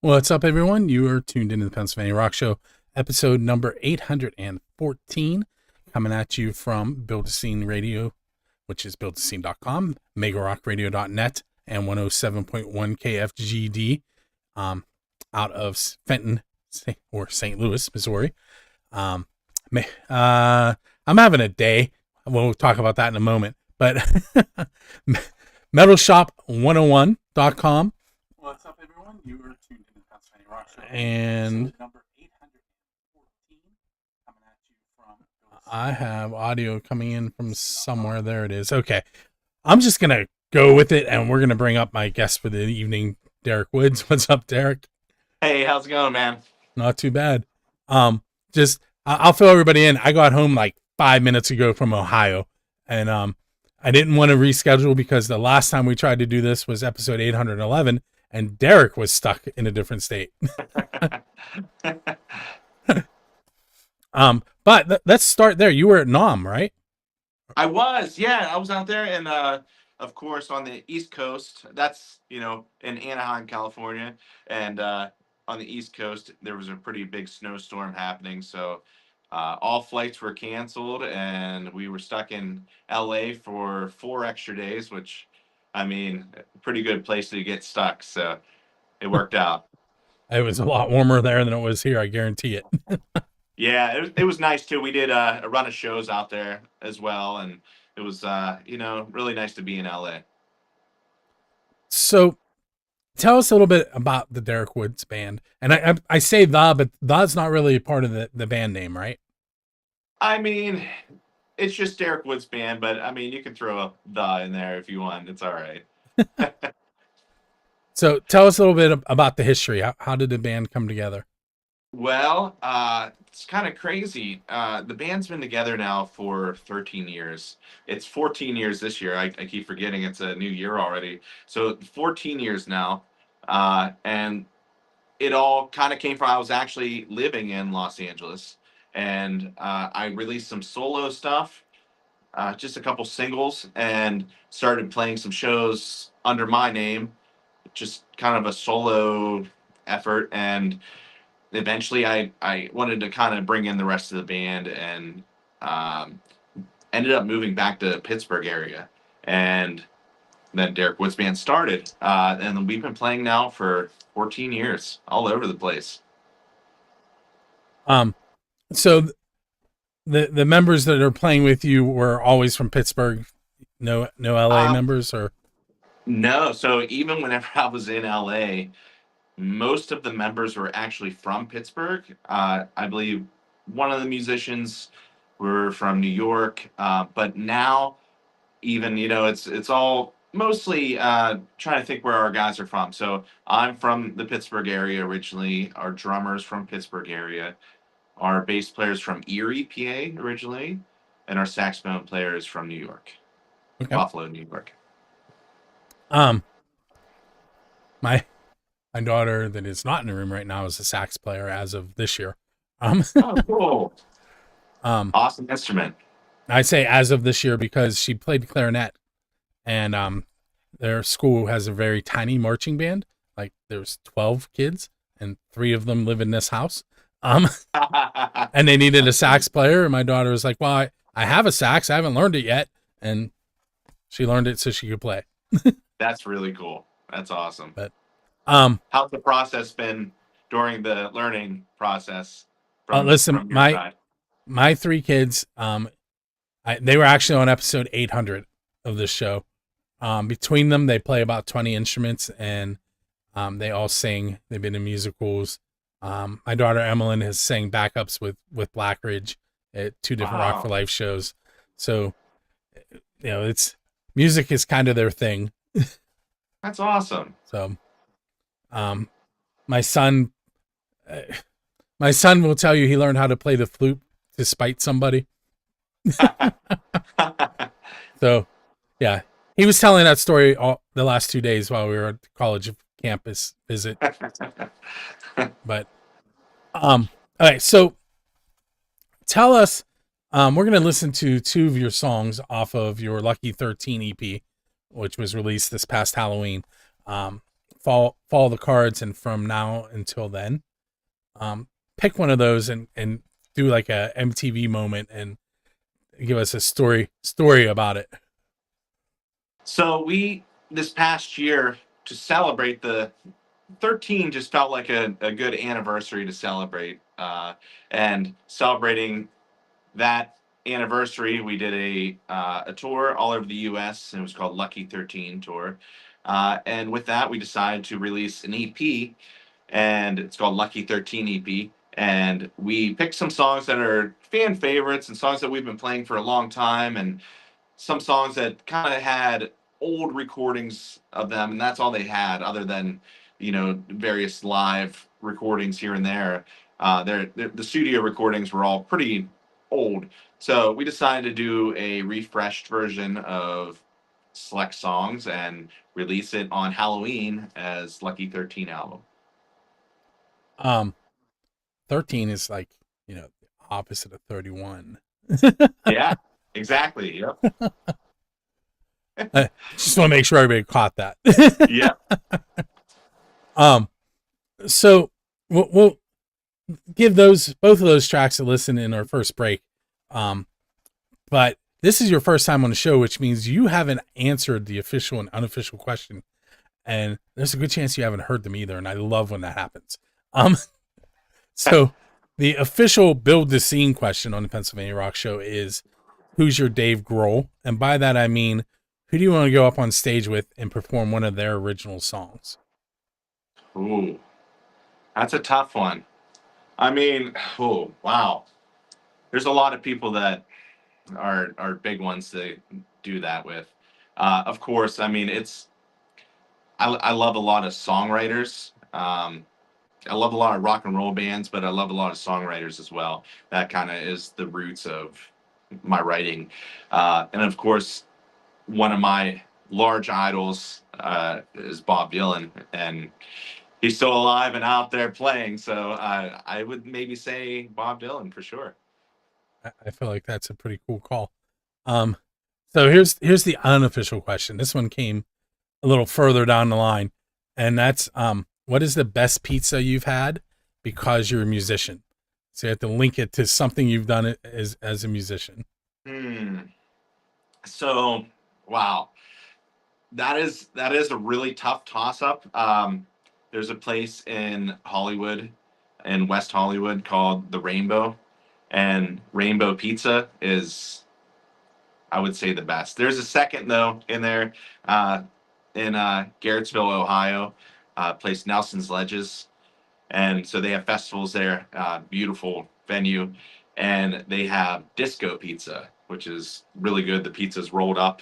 What's up, everyone? You are tuned into the Pennsylvania Rock Show, episode number 814, coming at you from Build a Scene Radio, which is buildascene.com, megarockradio.net, and 107.1 KFGD out of Fenton or St. Louis, Missouri. I'm having a day. We'll talk about that in a moment. But metalshop101.com. What's up, everyone? You are tuned into the Pennsylvania Rock Show. And number 814 coming at you from. I have audio coming in from somewhere. There it is. Okay. I'm just going to go with it, and we're going to bring up my guest for the evening, Derek Woods. What's up, Derek? Hey, how's it going, man? Not too bad. I'll fill everybody in. I got home like 5 minutes ago from Ohio, and I didn't want to reschedule because the last time we tried to do this was episode 811, and Derek was stuck in a different state. But let's start there. You were at NOM, right? I was out there, and of course on the East Coast. That's in Anaheim, California, and on the East Coast there was a pretty big snowstorm happening, so all flights were canceled, and we were stuck in LA for 4 extra days, which, I mean, a pretty good place to get stuck. So it worked out. It was a lot warmer there than it was here, I guarantee it. Yeah, it was nice too. We did a run of shows out there as well, and it was really nice to be in LA. So tell us a little bit about the Derek Woods band. And I say but the's not really part of the band name, right? I mean, it's just Derek Woods band, but I mean, you can throw a "the" in there if you want. It's all right. So tell us a little bit about the history. How did the band come together? Well, it's kind of crazy. The band's been together now for 13 years. It's 14 years this year. I keep forgetting it's a new year already. So 14 years now. And it all kind of came from, I was actually living in Los Angeles, and I released some solo stuff, just a couple singles, and started playing some shows under my name, just kind of a solo effort. And eventually I wanted to kind of bring in the rest of the band, and um, ended up moving back to Pittsburgh area. And then Derek Woods Band started. And we've been playing now for 14 years, all over the place. So the members that are playing with you were always from Pittsburgh? No LA members, or? No. So even whenever I was in LA, most of the members were actually from Pittsburgh. I believe one of the musicians were from New York, but now even it's all mostly trying to think where our guys are from. So I'm from the Pittsburgh area originally. Our drummer's from Pittsburgh area. Our bass player's from Erie, PA originally, and our saxophone player is from New York, okay. Buffalo, New York. My daughter that is not in the room right now is a sax player as of this year. Oh, cool. Awesome instrument. I say as of this year because she played clarinet, and their school has a very tiny marching band. Like there's 12 kids, and 3 of them live in this house. And they needed a sax player, and my daughter was like, well, I have a sax. I haven't learned it yet. And she learned it so she could play. That's really cool. That's awesome. But how's the process been during the learning process? Listen, my 3 kids, they were actually on episode 800 of this show. Between them, they play about 20 instruments, and they all sing. They've been in musicals. My daughter Emmeline has sang backups with Blackridge at 2 different Rock for Life shows. So, it's music is kind of their thing. That's awesome. So, my son will tell you he learned how to play the flute to spite somebody. So, yeah, he was telling that story the last 2 days while we were at the college campus visit. But, all right, so tell us, we're going to listen to 2 of your songs off of your Lucky 13 EP, which was released this past Halloween. follow the cards and from now until then. Pick one of those and do like a MTV moment and give us a story about it. So we this past year to celebrate the 13 just felt like a good anniversary to celebrate. And celebrating that anniversary, we did a tour all over the U.S. and it was called Lucky 13 Tour. And with that, we decided to release an EP, and it's called Lucky 13 EP. And we picked some songs that are fan favorites and songs that we've been playing for a long time, and some songs that kind of had old recordings of them, and that's all they had, other than various live recordings here and there. The studio recordings were all pretty old, so we decided to do a refreshed version of select songs and release it on Halloween as Lucky 13 album. 13 is like, the opposite of 31. Yeah, exactly. Yep. Just want to make sure everybody caught that. Yeah. So we'll give both of those tracks a listen in our first break. But this is your first time on the show, which means you haven't answered the official and unofficial question, and there's a good chance you haven't heard them either. And I love when that happens. So the official build the scene question on the Pennsylvania Rock Show is, who's your Dave Grohl? And by that, I mean, who do you want to go up on stage with and perform one of their original songs? Ooh, that's a tough one. I mean, oh, wow. There's a lot of people that are big ones to do that with. Of course, I mean, I love a lot of songwriters. I love a lot of rock and roll bands, but I love a lot of songwriters as well. That kind of is the roots of my writing. And of course, one of my large idols is Bob Dylan, and he's still alive and out there playing. So I would maybe say Bob Dylan for sure. I feel like that's a pretty cool call. So here's the unofficial question. This one came a little further down the line, and that's what is the best pizza you've had because you're a musician? So you have to link it to something you've done as a musician. So, wow, that is a really tough toss up. There's a place in Hollywood, in West Hollywood, called the Rainbow, and Rainbow Pizza is, I would say, the best. There's a second though in there, in Garrettsville, Ohio, place Nelson's Ledges, and so they have festivals there. Beautiful venue, and they have disco pizza, which is really good. The pizza's rolled up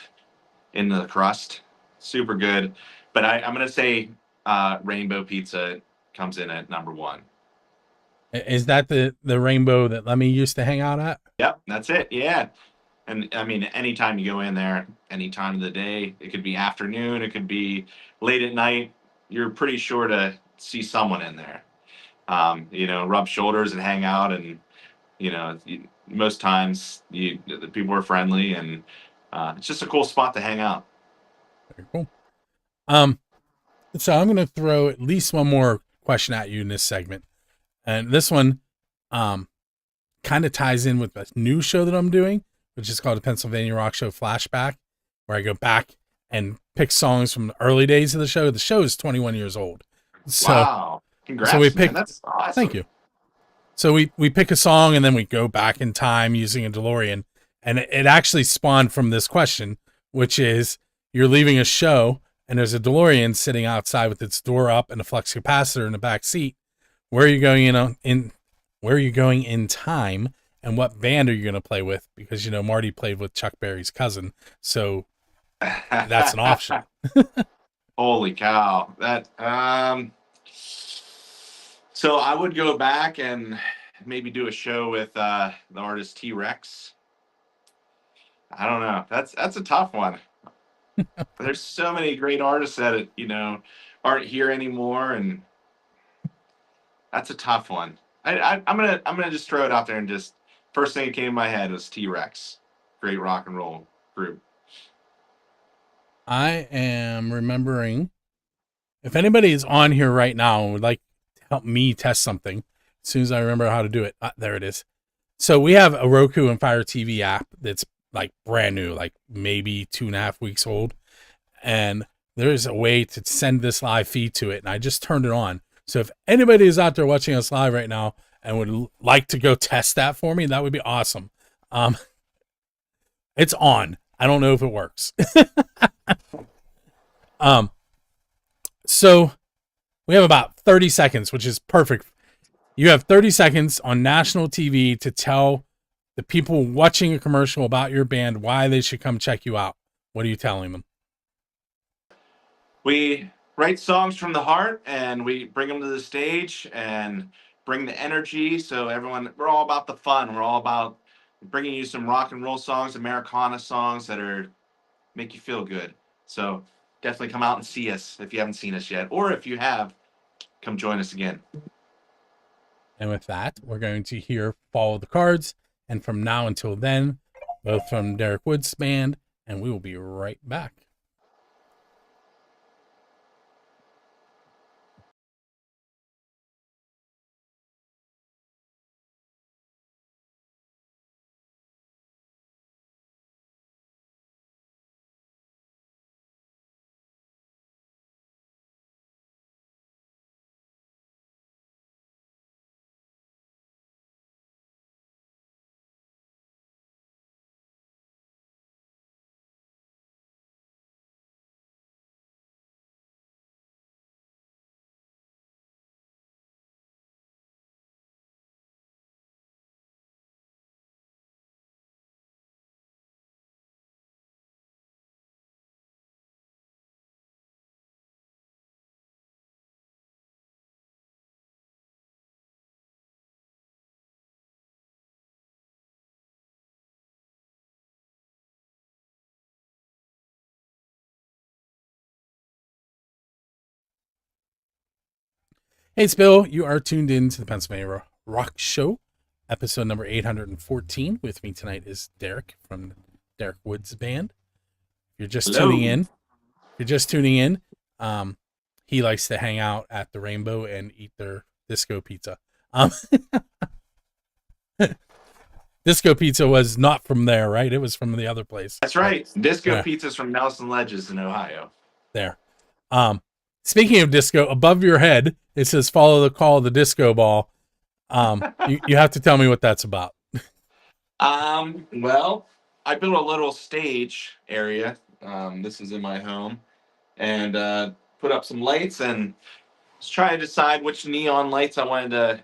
in the crust, super good. But I'm gonna say Rainbow Pizza comes in at number one. Is that the Rainbow that Lemmy used to hang out at? Yep, that's it. Yeah. And I mean, anytime you go in there, any time of the day, it could be afternoon, it could be late at night, you're pretty sure to see someone in there. Rub shoulders and hang out, and most times the people are friendly, and it's just a cool spot to hang out. Very cool. So I'm going to throw at least one more question at you in this segment, and this one, kind of ties in with a new show that I'm doing, which is called the Pennsylvania Rock Show Flashback, where I go back and pick songs from the early days of the show. The show is 21 years old. So, wow. Congrats, so we pick, man. That's awesome. Thank you. So we pick a song and then we go back in time using a DeLorean. And it actually spawned from this question, which is, you're leaving a show and there's a DeLorean sitting outside with its door up and a flux capacitor in the back seat. Where are you going where are you going in time, and what band are you going to play with? Because Marty played with Chuck Berry's cousin, so that's an option. Holy cow! That So I would go back and maybe do a show with the artist T-Rex. I don't know. That's a tough one. There's so many great artists that aren't here anymore, and that's a tough one. I'm gonna just throw it out there, and just first thing that came to my head was T-Rex. Great rock and roll group. I am remembering if anybody is on here right now and would like to help me test something, as soon as I remember how to do it, there it is. So we have a Roku and Fire TV app that's like brand new, like maybe 2.5 weeks old. And there's a way to send this live feed to it. And I just turned it on. So if anybody is out there watching us live right now and would like to go test that for me, that would be awesome. It's on. I don't know if it works. So we have about 30 seconds, which is perfect. You have 30 seconds on national TV to tell the people watching a commercial about your band why they should come check you out. What are you telling them? We write songs from the heart and we bring them to the stage and bring the energy. So we're all about the fun. We're all about bringing you some rock and roll songs, Americana songs that make you feel good. So definitely come out and see us if you haven't seen us yet, or if you have, come join us again. And with that, we're going to hear Follow the Cards. And from now until then, both from Derek Woods Band, and we will be right back. Hey, it's Bill. You are tuned in to the Pennsylvania Rock Show, episode number 814. With me tonight is Derek from Derek Woods Band. If you're just tuning in, he likes to hang out at the Rainbow and eat their disco pizza. Disco pizza was not from there, right? It was from the other place. That's right. Disco pizza's from Nelson Ledges in Ohio. There. Speaking of disco, above your head, it says follow the call of the disco ball. You have to tell me what that's about. Well, I built a little stage area. This is in my home, and put up some lights and was trying to decide which neon lights I wanted to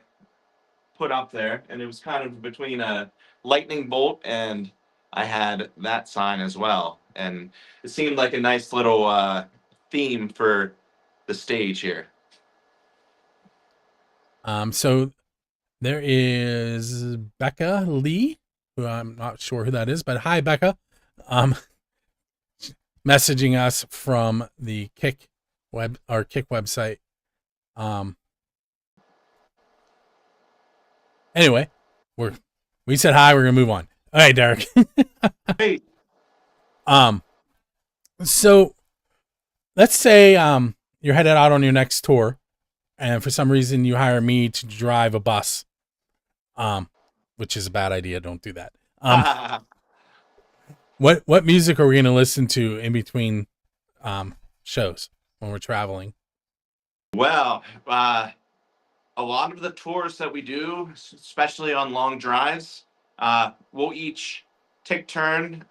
put up there. And it was kind of between a lightning bolt and I had that sign as well. And it seemed like a nice little theme for the stage here. So there is Becca Lee, who I'm not sure who that is, but hi, Becca. Messaging us from the Kick website. Anyway, we said hi. We're gonna move on. All right, Derek. Hey. So let's say you're headed out on your next tour, and for some reason you hire me to drive a bus, which is a bad idea. Don't do that. What music are we going to listen to in between shows when we're traveling? Well, a lot of the tours that we do, especially on long drives, we'll each take turn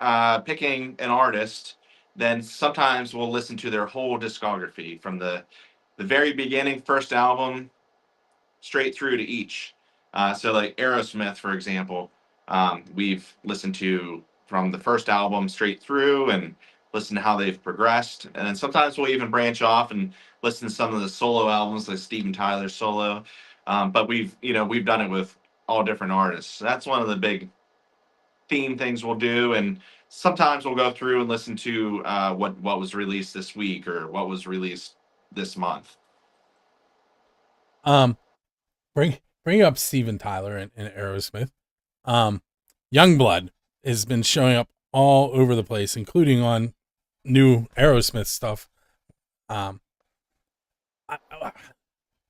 picking an artist. Then sometimes we'll listen to their whole discography from the very beginning, first album, straight through to each. So like Aerosmith, for example, we've listened to from the first album straight through and listen to how they've progressed. And then sometimes we'll even branch off and listen to some of the solo albums like Steven Tyler's solo. But we've done it with all different artists. So that's one of the big theme things we'll do. And sometimes we'll go through and listen to what was released this week or what was released this month. Bring up Steven Tyler and Aerosmith. Youngblood has been showing up all over the place, including on new Aerosmith stuff.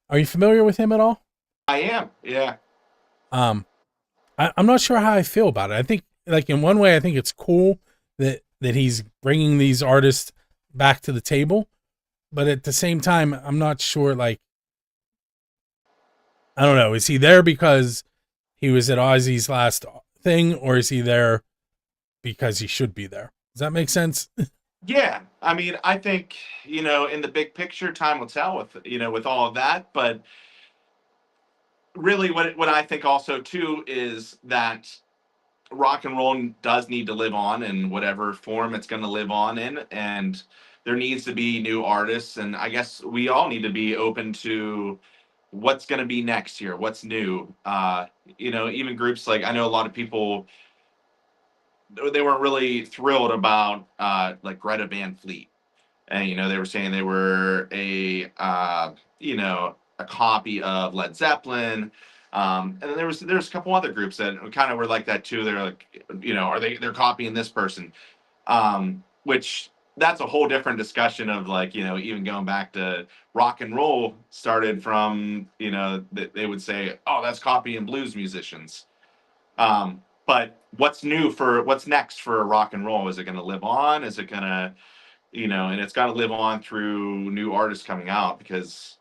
Are you familiar with him at all? I am. Yeah. Um, I'm not sure how I feel about it. I think, like, in one way, I think it's cool that he's bringing these artists back to the table, but at the same time, I'm not sure. Like, I don't know. Is he there because he was at Ozzy's last thing, or is he there because he should be there? Does that make sense? Yeah. I mean, I think, in the big picture, time will tell with all of that. But really, what I think also too is that rock and roll does need to live on in whatever form it's going to live on in, and there needs to be new artists, and I guess we all need to be open to what's going to be next year, what's new. Even groups like, I know a lot of people, they weren't really thrilled about like Greta Van Fleet, and they were saying they were a copy of Led Zeppelin. And then there's a couple other groups that kind of were like that too. They're like, they're copying this person, which that's a whole different discussion of, like, even going back to rock and roll started from, they would say, oh, that's copying blues musicians. But what's next for rock and roll? Is it going to live on? Is it going to, and it's got to live on through new artists coming out, because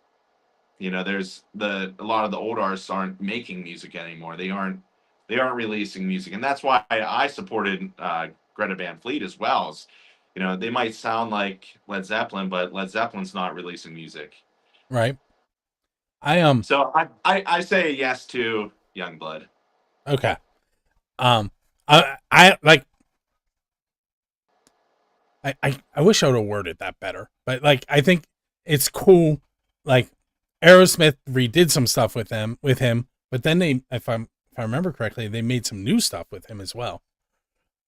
there's a lot of the old artists aren't making music anymore. They aren't releasing music, and that's why I supported Greta Van Fleet as well. They might sound like Led Zeppelin, but Led Zeppelin's not releasing music. Right. I So I say yes to Youngblood. Okay. I like. I wish I would have worded that better, but like, I think it's cool. Like, Aerosmith redid some stuff with him, but then if I remember correctly, they made some new stuff with him as well.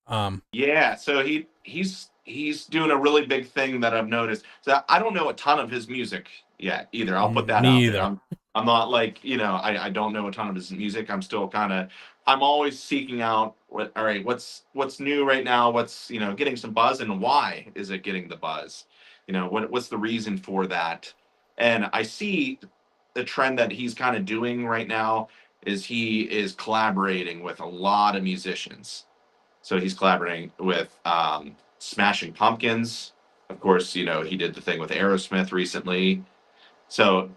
Um, Yeah, so he's doing a really big thing that I've noticed. So I don't know a ton of his music yet either. I'll put that Me out there. either. I'm not like, I don't know a ton of his music. I'm still kind of, I'm always seeking out all right, what's new right now? What's, getting some buzz, and why is it getting the buzz? What's the reason for that? And I see the trend that he's kind of doing right now is he is collaborating with a lot of musicians. So he's collaborating with Smashing Pumpkins. Of course, he did the thing with Aerosmith recently. So,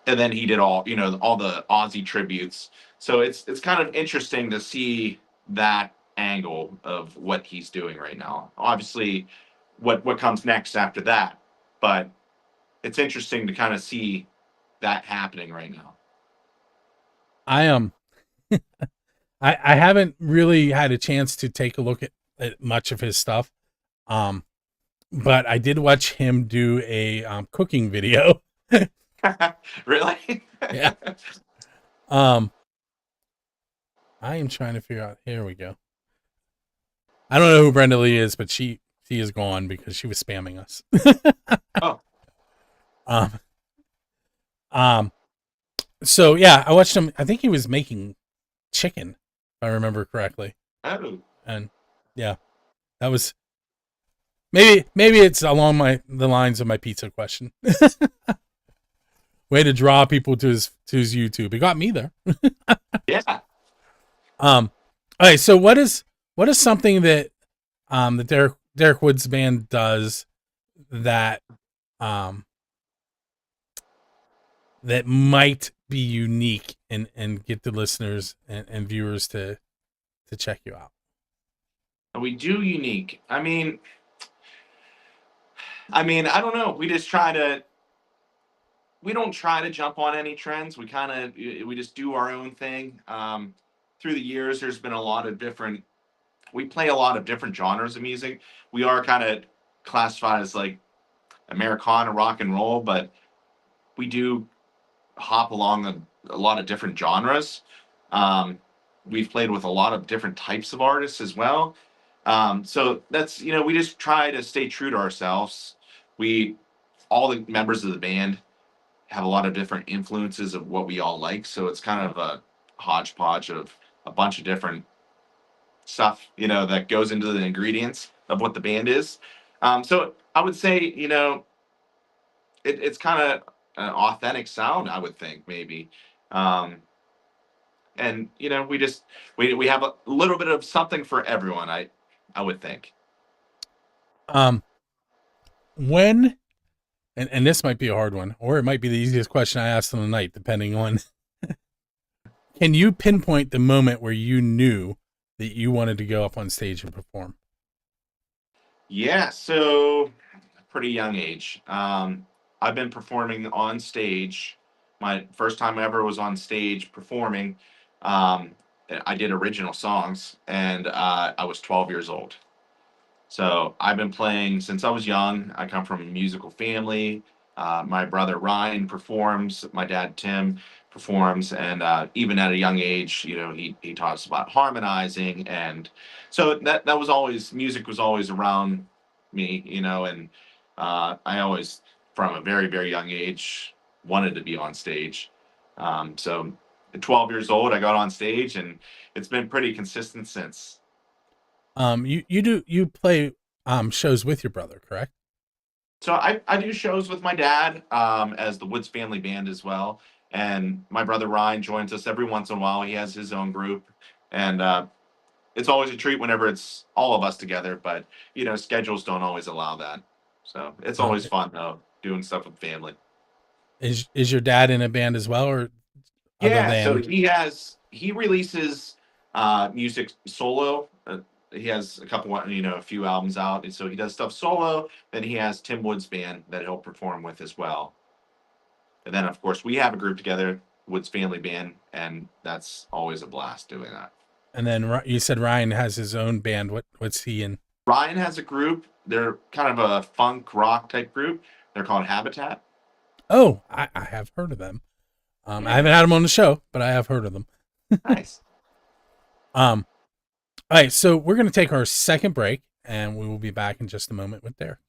and then he did all the Ozzy tributes. So it's kind of interesting to see that angle of what he's doing right now. Obviously, what comes next after that, but it's interesting to kind of see that happening right now. I I haven't really had a chance to take a look at much of his stuff. Um, but I did watch him do a cooking video. Really? Yeah. Um, I am trying to figure out. Here we go. I don't know who Brenda Lee is, but she is gone because she was spamming us. Oh, um, um. So yeah, I watched him. I think he was making chicken, if I remember correctly. oh. And yeah, that was maybe it's along the lines of my pizza question. Way to draw people to his YouTube. It got me there. Yeah. Um. Okay, so what is something that the Derek Woods band does that um that might be unique and get the listeners and viewers to check you out? We do unique. I mean, I don't know. We don't try to jump on any trends. We just do our own thing. Through the years, there's been a lot of different. We play a lot of different genres of music. We are kind of classified as like Americana rock and roll, but we do hop along a lot of different genres. Um, we've played with a lot of different types of artists as well. So that's, we just try to stay true to ourselves. We, all the members of the band have a lot of different influences of what we all like. So it's kind of a hodgepodge of a bunch of different stuff, that goes into the ingredients of what the band is. So I would say, it's kind of an authentic sound, I would think maybe. Um, and we have a little bit of something for everyone. I would think. Um, when and this might be a hard one, or it might be the easiest question I asked on the night, depending on. Can you pinpoint the moment where you knew that you wanted to go up on stage and perform? Yeah, so pretty young age. I've been performing on stage. My first time ever was on stage performing. Um, I did original songs, and I was 12 years old. So I've been playing since I was young. I come from a musical family. My brother Ryan performs. My dad Tim performs, and even at a young age, he taught us about harmonizing, and so that was always music was always around me, and I always, from a very very young age, wanted to be on stage. So at 12 years old, I got on stage, and it's been pretty consistent since. You play shows with your brother, correct? So I do shows with my dad as the Woods Family Band as well, and my brother Ryan joins us every once in a while. He has his own group, and it's always a treat whenever it's all of us together. But schedules don't always allow that, so it's Um, always fun though doing stuff with family. is your dad in a band as well, or other Yeah, so than? he releases music solo. He has a couple, a few albums out, and so he does stuff solo. Then he has Tim Woods Band that he'll perform with as well. And then, of course, we have a group together, Woods Family Band, and that's always a blast doing that. And then you said Ryan has his own band. What's he in? Ryan has a group. They're kind of a funk rock type group. They're called Habitat. Oh, I have heard of them. I Yeah, haven't had them on the show, but I have heard of them. nice. All right, so we're going to take our second break, and we will be back in just a moment with Derek.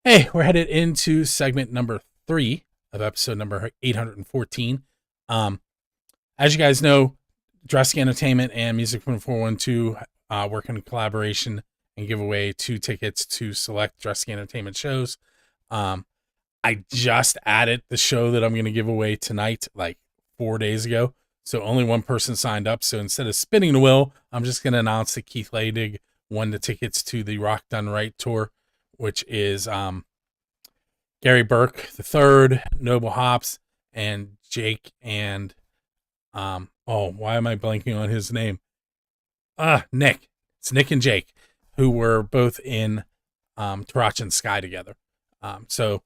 Hey, we're headed into segment number 3 of episode number 814. As you guys know, Dressky Entertainment and Music from 412 work in collaboration and give away 2 tickets to select Dressky Entertainment shows. I just added the show that I'm going to give away tonight, like 4 days ago. So only one person signed up. So instead of spinning the wheel, I'm just going to announce that Keith Ladig won the tickets to the Rock Done Right tour, which is Gary Burke the third, Noble Hops, and Jake and why am I blanking on his name? Nick. It's Nick and Jake, who were both in Tarach and Sky together. So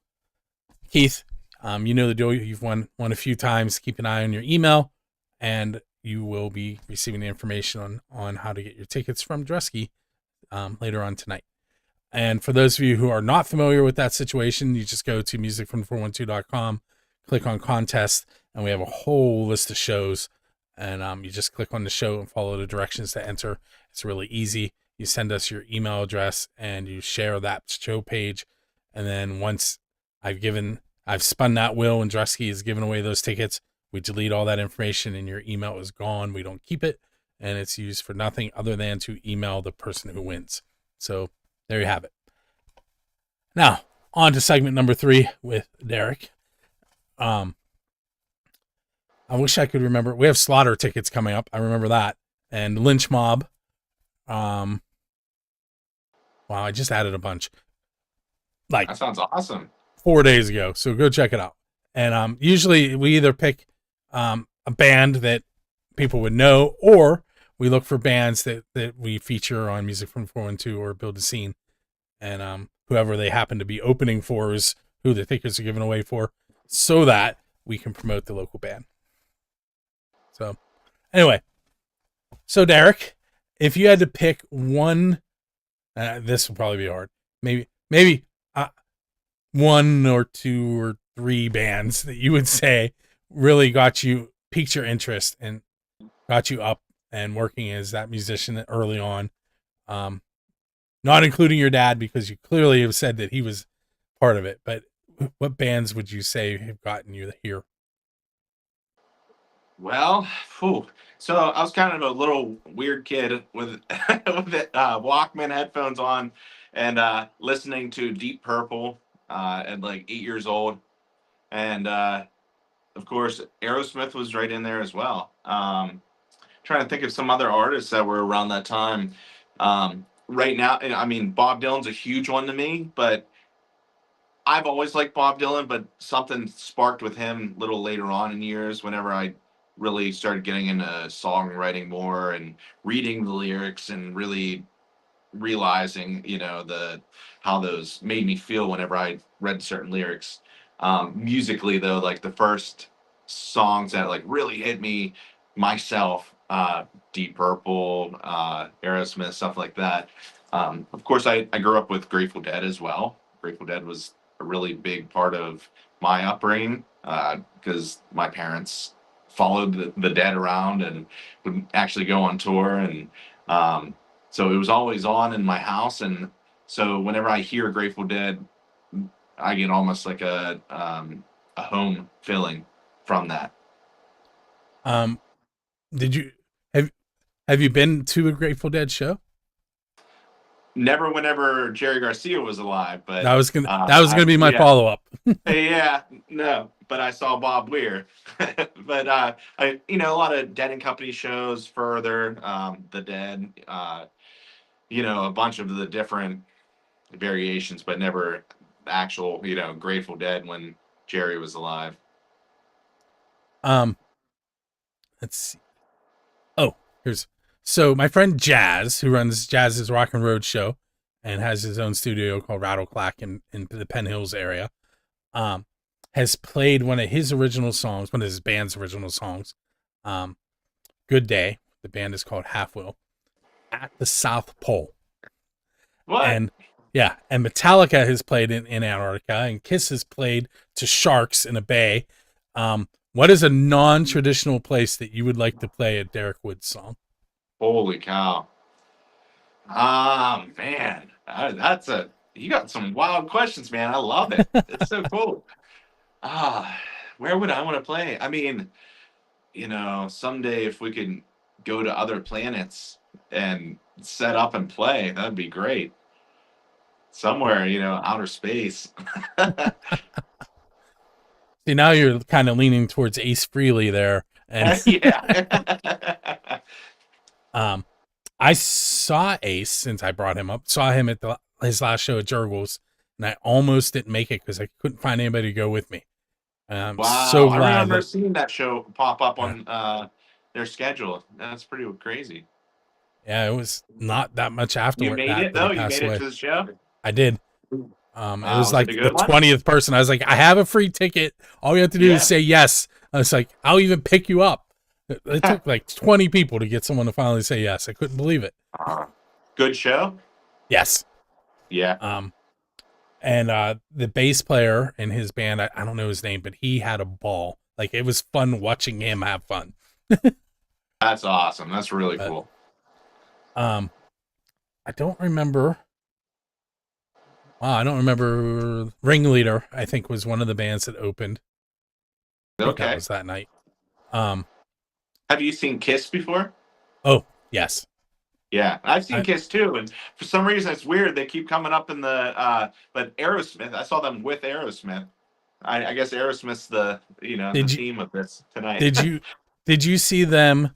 Keith, you know the deal. You've won a few times. Keep an eye on your email, and you will be receiving the information on how to get your tickets from Dressky later on tonight. And for those of you who are not familiar with that situation, you just go to musicfrom412.com, click on contest, and we have a whole list of shows. And you just click on the show and follow the directions to enter. It's really easy. You send us your email address and you share that show page. And then once I've spun that wheel and Dressky has given away those tickets, we delete all that information and your email is gone. We don't keep it, and it's used for nothing other than to email the person who wins. So there you have it. Now, on to segment number 3 with Derek. I wish I could remember. We have Slaughter tickets coming up. I remember that. And Lynch Mob. Wow, I just added a bunch like That sounds awesome. 4 days ago. So go check it out. And usually we either pick a band that people would know, or we look for bands that we feature on Music from 412 or Build a Scene. And whoever they happen to be opening for is who the tickets are given away for, so that we can promote the local band. So anyway, so Derek, if you had to pick one, this will probably be hard. Maybe one or two or three bands that you would say really piqued your interest and got you up and working as that musician early on. Not including your dad, because you clearly have said that he was part of it, but what bands would you say have gotten you here? Well, phew. So I was kind of a little weird kid with with Walkman headphones on and listening to Deep Purple at like 8 years old, and of course Aerosmith was right in there as well. Trying to think of some other artists that were around that time. Right now, I mean, Bob Dylan's a huge one to me, but I've always liked Bob Dylan, but something sparked with him a little later on in years whenever I really started getting into songwriting more and reading the lyrics and really realizing, the how those made me feel whenever I read certain lyrics. Musically though, like the first songs that like really hit me myself, Deep Purple, Aerosmith, stuff like that. Of course, I grew up with Grateful Dead as well. Grateful Dead was a really big part of my upbringing because my parents followed the Dead around and would actually go on tour, and so it was always on in my house. And so whenever I hear Grateful Dead, I get almost like a home feeling from that. Um, did you have have you been to a Grateful Dead show? Never whenever Jerry Garcia was alive, but That was gonna be my yeah, follow up. yeah, no, but I saw Bob Weir. But a lot of Dead and Company shows, Further, The Dead, a bunch of the different variations, but never actual, Grateful Dead when Jerry was alive. Um, let's see. Oh, here's so my friend Jazz, who runs Jazz's Rock and Road show and has his own studio called Rattle Clack in the Penn Hills area, has played one of his original songs, one of his band's original songs, Good Day. The band is called Half Wheel, at the South Pole. What? And yeah, and Metallica has played in Antarctica, and Kiss has played to sharks in a bay. What is a non-traditional place that you would like to play a Derek Woods song? Holy cow. Man, you got some wild questions, man. I love it. It's so cool. Ah, where would I want to play? I mean, someday if we could go to other planets and set up and play, that'd be great. Somewhere, outer space. See, now you're kind of leaning towards Ace Frehley there, and Yeah. I saw Ace since I brought him up. Saw him at his last show at Jurgles, and I almost didn't make it because I couldn't find anybody to go with me. Wow. So I glad remember that seeing that show pop up on their schedule. That's pretty crazy. it was not that much You afterward made that it that he though? You passed made it away. to the show? I did. It was Was it like a the good one? 20th person. I was like, I have a free ticket. All you have to do Yeah. is say yes. I was like, I'll even pick you up. It took like 20 people to get someone to finally say yes. I couldn't believe it. Good show? Yes. Yeah. And the bass player in his band, I don't know his name, but he had a ball. Like, it was fun watching him have fun. That's awesome. That's really But, cool. I don't remember. Wow, I don't remember. Ringleader, I think, was one of the bands that opened. I think that Okay. was that night. Have you seen Kiss before? Oh, yes. Yeah, I've seen I- Kiss too, and for some reason it's weird. They keep coming up in the but Aerosmith. I saw them with Aerosmith. I guess Aerosmith's the Did you theme of this tonight. did you see them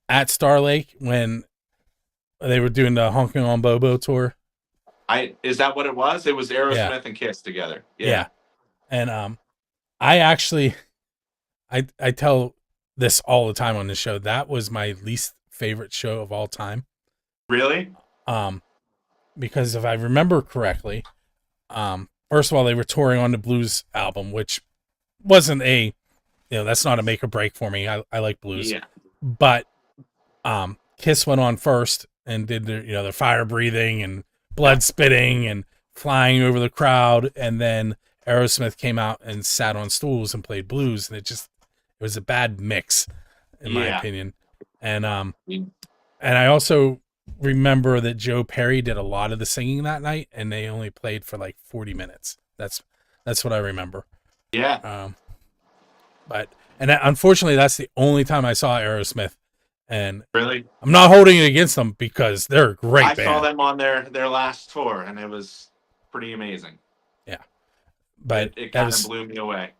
at Star Lake when they were doing the Honking on Bobo tour? Is that what it was? It was Yeah, Aerosmith and Kiss together. yeah. Yeah. And I actually I tell this all the time on the show. That was my least favorite show of all time. Really? Um, because if I remember correctly, first of all, they were touring on the Blues album, which wasn't that's not a make or break for me. I like blues, Yeah. but Kiss went on first and did their fire breathing and blood spitting and flying over the crowd, and then Aerosmith came out and sat on stools and played blues, and it was a bad mix, in my Yeah. opinion. And I also remember that Joe Perry did a lot of the singing that night, and they only played for like 40 minutes. That's what I remember. Yeah. Unfortunately, that's the only time I saw Aerosmith, and Really? I'm not holding it against them because they're a great I band. saw them on their last tour, and it was pretty amazing. Yeah, but it kind of blew me away.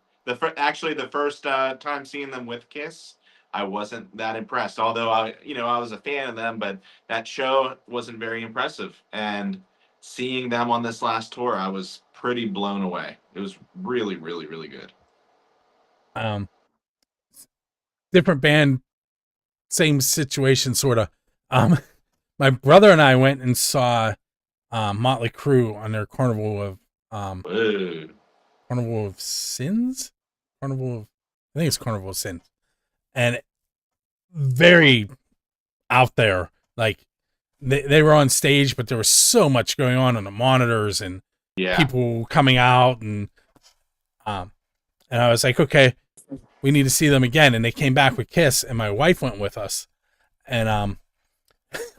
Actually, the first time seeing them with Kiss, I wasn't that impressed. Although I was a fan of them, but that show wasn't very impressive. And seeing them on this last tour, I was pretty blown away. It was really, really, really good. Different band, same situation, sort of. My brother and I went and saw Motley Crue on their Carnival of Sins, I think it's Carnival of Sins, and very out there. Like they were on stage, but there was so much going on the monitors and people coming out, and I was like, okay, we need to see them again. And they came back with Kiss, and my wife went with us. And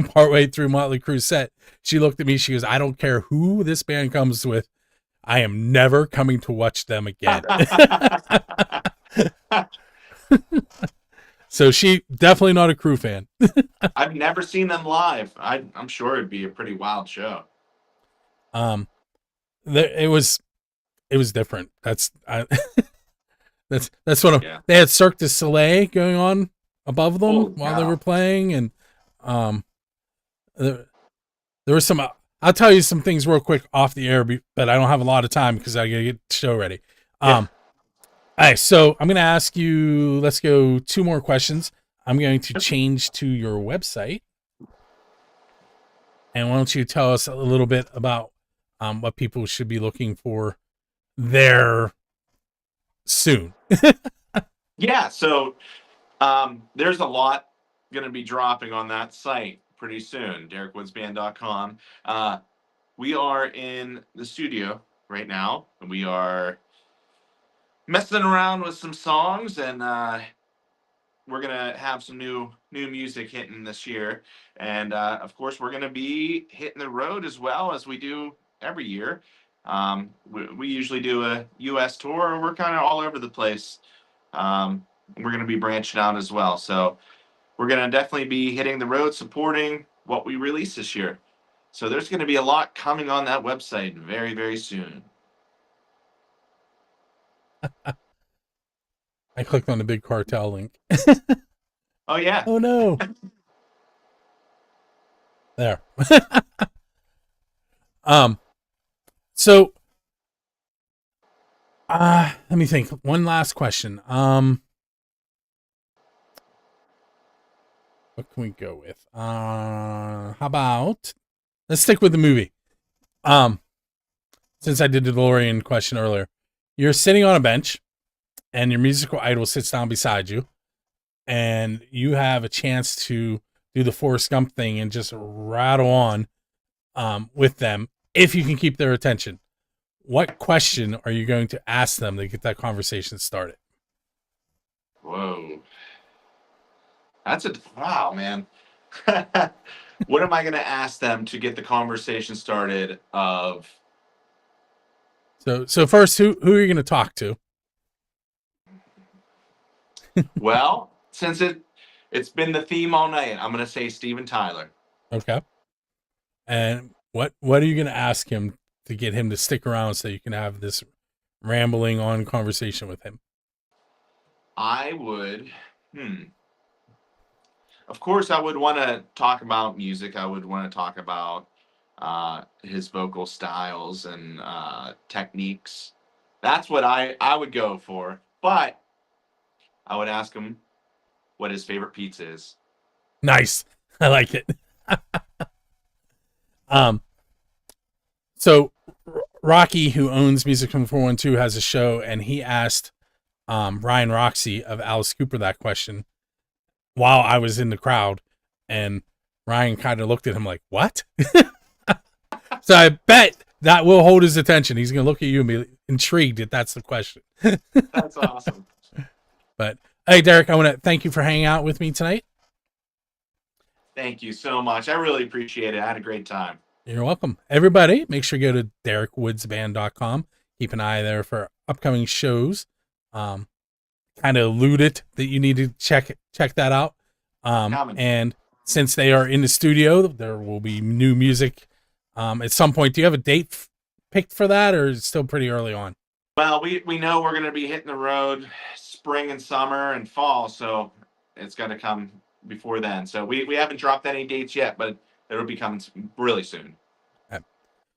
partway through Motley Crue's set, she looked at me. She goes, "I don't care who this band comes with, I am never coming to watch them again." So she definitely not a Crue fan. I've never seen them live. I'm sure it'd be a pretty wild show. It was different. That's what they had Cirque du Soleil going on above them while they were playing, and there was some. I'll tell you some things real quick off the air, but I don't have a lot of time because I gotta get the show ready. All right, so I'm gonna ask you. Let's go 2 more questions. I'm going to change to your website, and why don't you tell us a little bit about what people should be looking for there soon? Yeah, so there's a lot going to be dropping on that site pretty soon, DerekWoodsBand.com. We are in the studio right now, and we are messing around with some songs, and we're gonna have some new music hitting this year, and of course we're gonna be hitting the road as well as we do every year. We usually do a U.S. tour. We're kind of all over the place. We're gonna be branching out as well, so we're gonna definitely be hitting the road, supporting what we release this year. So there's gonna be a lot coming on that website very, very soon. I clicked on the Big Cartel link. Oh yeah. Oh no. There. So let me think. One last question. What can we go with? How about let's stick with the movie. Since I did the DeLorean question earlier. You're sitting on a bench and your musical idol sits down beside you, and you have a chance to do the Forrest Gump thing and just rattle on with them if you can keep their attention. What question are you going to ask them to get that conversation started? Whoa. Wow, man. What am I going to ask them to get the conversation started of? So first, who are you going to talk to? Well, since it's been the theme all night, I'm going to say Steven Tyler. Okay. And what are you going to ask him to get him to stick around so you can have this rambling on conversation with him? I would, of course, I would want to talk about music. I would want to talk about his vocal styles and techniques. That's what I would go for. But I would ask him what his favorite pizza is. Nice. I like it. um, so Rocky, who owns Music from 412, has a show, and he asked Ryan Roxy of Alice Cooper that question while I was in the crowd, and Ryan kind of looked at him like, "What?" So I bet that will hold his attention. He's going to look at you and be intrigued if that's the question. That's awesome. But hey, Derek, I want to thank you for hanging out with me tonight. Thank you so much. I really appreciate it. I had a great time. You're welcome. Everybody, make sure you go to DerekWoodsBand.com. Keep an eye there for upcoming shows. Kind of alluded that you need to check that out. And since they are in the studio, there will be new music at some point. Do you have a date picked for that, or is it still pretty early on? Well, we know we're going to be hitting the road spring and summer and fall, so it's going to come before then. So we haven't dropped any dates yet, but it'll be coming really soon.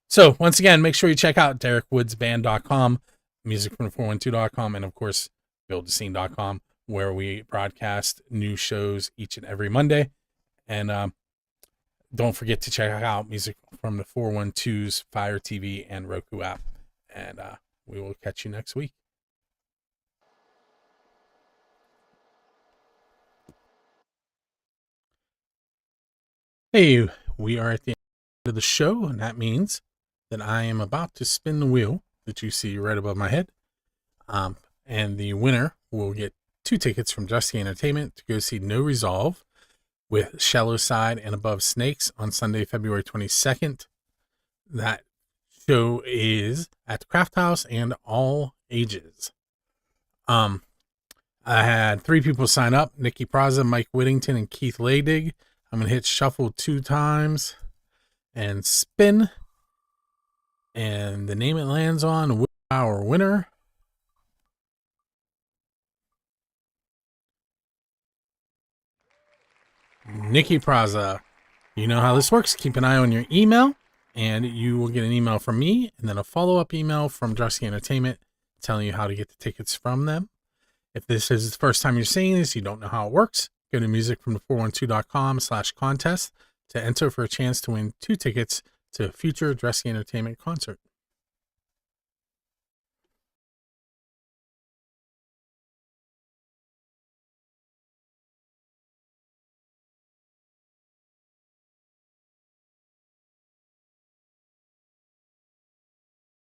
So once again, make sure you check out DerekWoodsBand.com, musicfrom412.com, and of course, buildthescene.com, where we broadcast new shows each and every Monday. And don't forget to check out music from the 412's Fire TV and Roku app. And we will catch you next week. Hey, we are at the end of the show, and that means that I am about to spin the wheel that you see right above my head. And the winner will get 2 tickets from Dusty Entertainment to go see No Resolve with Shallow Side and Above Snakes on Sunday, February 22nd. That show is at the Craft House and all ages. I had 3 people sign up: Nikki Praza, Mike Whittington, and Keith Laydig. I'm going to hit shuffle 2 times and spin. And the name it lands on will be our winner. Nikki Praza. You know how this works. Keep an eye on your email, and you will get an email from me, and then a follow-up email from Dusty Entertainment telling you how to get the tickets from them. If this is the first time you're seeing this, you don't know how it works, go to musicfromthe412.com/contest to enter for a chance to win 2 tickets to a future Dusty Entertainment concert.